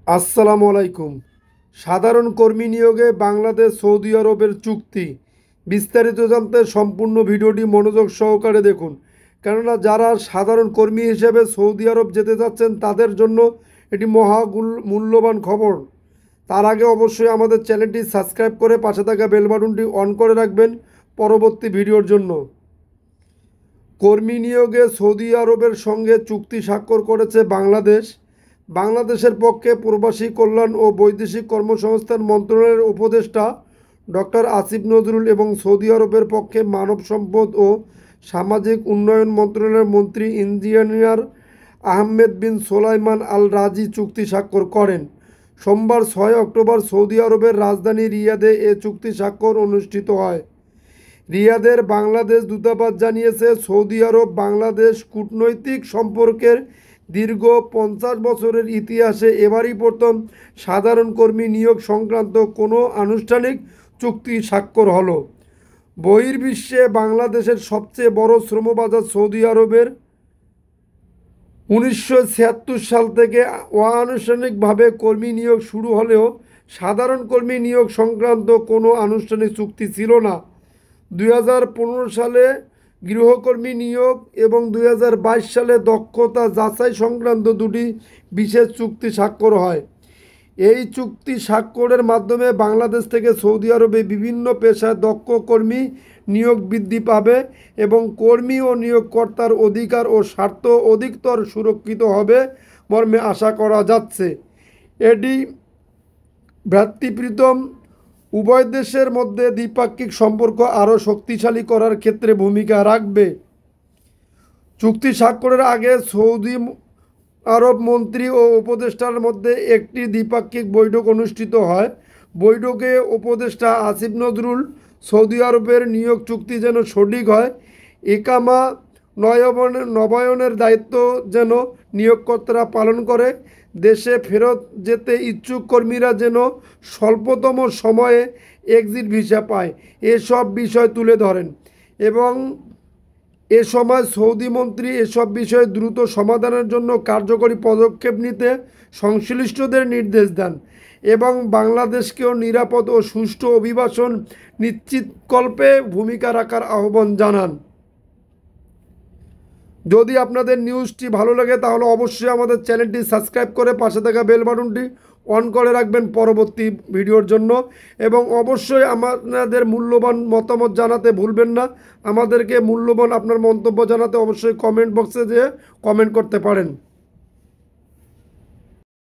আসসালামু আলাইকুম। সাধারণ কর্মী নিয়োগে বাংলাদেশ সৌদি আরবের চুক্তি বিস্তারিত জানতে সম্পূর্ণ ভিডিওটি মনোযোগ সহকারে দেখুন, কেননা যারা সাধারণ কর্মী হিসেবে সৌদি আরব যেতে যাচ্ছেন তাদের জন্য এটি মূল্যবান খবর। তার আগে অবশ্যই আমাদের চ্যানেলটি সাবস্ক্রাইব করে পাশে থাকা বেল বাটনটি অন করে রাখবেন পরবর্তী ভিডিওর জন্য। কর্মী নিয়োগে সৌদি আরবের সঙ্গে চুক্তি স্বাক্ষর করেছে বাংলাদেশ। বাংলাদেশের পক্ষে প্রবাসী কল্যাণ ও বৈদেশিক কর্মসংস্থান মন্ত্রণালয়ের উপদেষ্টা ডক্টর আসিফ নজরুল এবং সৌদি আরবের পক্ষে মানব সম্পদ ও সামাজিক উন্নয়ন মন্ত্রণালয়ের মন্ত্রী ইঞ্জিনিয়ার আহমেদ বিন সোলাইমান আল রাজি চুক্তি স্বাক্ষর করেন। সোমবার 6 অক্টোবর সৌদি আরবের রাজধানী রিয়াদে এ চুক্তি স্বাক্ষর অনুষ্ঠিত হয়। রিয়াদের বাংলাদেশ দূতাবাস জানিয়েছে, সৌদি আরব বাংলাদেশ কূটনৈতিক সম্পর্কের দীর্ঘ 50 বছরের ইতিহাসে এবারই প্রথম সাধারণ কর্মী নিয়োগ সংক্রান্ত কোনো আনুষ্ঠানিক চুক্তি স্বাক্ষর হলো। বহির্বিশ্বে বাংলাদেশের সবচেয়ে বড় শ্রমবাজার সৌদি আরবের 1976 সাল থেকে অনানুষ্ঠানিকভাবে কর্মী নিয়োগ শুরু হলেও সাধারণ কর্মী নিয়োগ সংক্রান্ত কোনো আনুষ্ঠানিক চুক্তি ছিল না। 2015 সালে গৃহকর্মী নিয়োগ এবং 2022 সালে দক্ষতা যাচাই সংক্রান্ত দুটি বিশেষ চুক্তি স্বাক্ষর হয়। এই চুক্তি স্বাক্ষরের মাধ্যমে বাংলাদেশ থেকে সৌদি আরবে বিভিন্ন পেশায় দক্ষ কর্মী নিয়োগ বৃদ্ধি পাবে এবং কর্মী ও নিয়োগকর্তার অধিকার ও স্বার্থ অধিকতর সুরক্ষিত হবে মর্মে আশা করা যাচ্ছে। এটি ভ্রাতৃপ্রীতম উভয় দেশের মধ্যে দ্বিপাক্ষিক সম্পর্ক আরও শক্তিশালী করার ক্ষেত্রে ভূমিকা রাখবে। চুক্তি স্বাক্ষরের আগে সৌদি আরব মন্ত্রী ও উপদেষ্টার মধ্যে একটি দ্বিপাক্ষিক বৈঠক অনুষ্ঠিত হয়। বৈঠকে উপদেষ্টা আসিফ নজরুল সৌদি আরবের নিয়োগ চুক্তি যেন সঠিক হয়, ইকামা নবায়নের দায়িত্ব যেন নিয়োগকর্তারা পালন করে, দেশে ফেরত যেতে ইচ্ছুক কর্মীরা যেন স্বল্পতম সময়ে এক্সিট ভিসা পায়, এসব বিষয় তুলে ধরেন এবং এ সময় সৌদি মন্ত্রী এসব বিষয়ে দ্রুত সমাধানের জন্য কার্যকরী পদক্ষেপ নিতে সংশ্লিষ্টদের নির্দেশ দেন এবং বাংলাদেশকেও নিরাপদ ও সুষ্ঠু অভিবাসন নিশ্চিতকল্পে ভূমিকা রাখার আহ্বান জানান। যদি আপনাদের নিউজটি ভালো লাগে তাহলে অবশ্যই আমাদের চ্যানেলটি সাবস্ক্রাইব করে পাশে থাকা বেল বাটনটি অন করে রাখবেন পরবর্তী ভিডিওর জন্য এবং অবশ্যই আমাদের মূল্যবান মতামত জানাতে ভুলবেন না। আমাদেরকে মূল্যবান আপনার মন্তব্য জানাতে অবশ্যই কমেন্ট বক্সে যেয়ে কমেন্ট করতে পারেন।